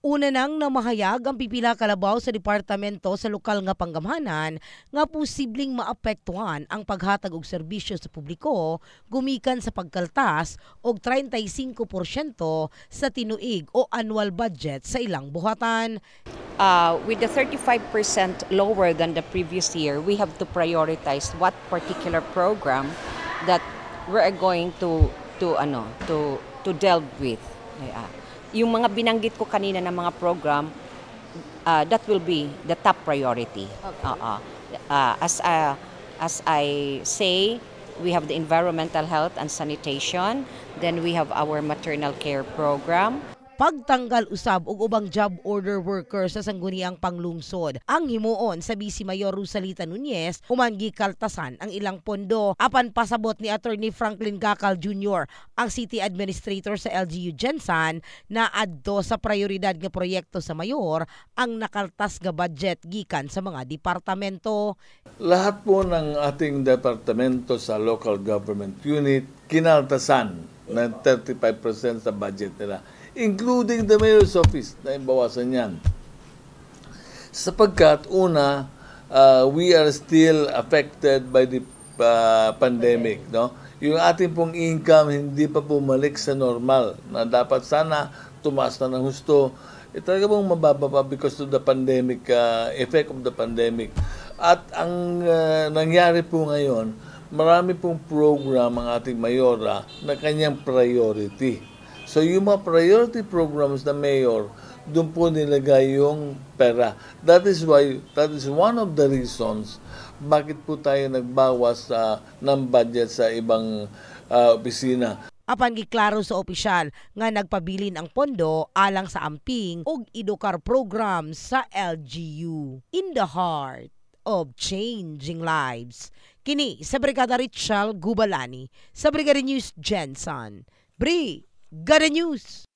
Una nang namahayag ang pipila kalabaw sa departamento sa lokal nga panggamhanan nga posibleng maapektuhan ang paghatag og serbisyo sa publiko gumikan sa pagkaltas og 35% sa tinuig o annual budget sa ilang buhatan. With the 35% lower than the previous year, we have to prioritize what particular program that we are going to delve with. Yung mga binanggit ko kanina ng mga program, that will be the top priority. Okay. As I say, we have the environmental health and sanitation, then we have our maternal care program. Pagtanggal usab og ubang job order workers sa sangguniang panglungsod ang himuon sa Vice Mayor Rosalita Nunez human gikaltasan ang ilang pondo apan pasabot ni Attorney Franklin Gacal Jr. ang City Administrator sa LGU Gensan na adto sa prioridad nga proyekto sa mayor ang nakaltas nga budget gikan sa mga departamento. Lahat po ng ating departamento sa local government unit kinaltasan ng 35% sa budget nila, including the mayor's office na ibawasan yan. Sapagkat una, we are still affected by the pandemic. No? Yung ating pong income hindi pa bumalik sa normal na dapat sana tumaas na ng husto. Talaga pong mababa pa because of the pandemic, effect of the pandemic. At ang nangyari po ngayon, marami pong program ang ating mayora na kanyang priority. So yung mga priority programs na mayor, doon po nilagay yung pera. That is one of the reasons bakit po tayo nagbawas ng budget sa ibang opisina. Apan giklaro sa opisyal nga nagpabilin ang pondo alang sa amping ug edukar program sa LGU. In the heart of changing lives. Kini sa Brigada Richelle Gubalani sa Brigada News Gensan. Brigada News.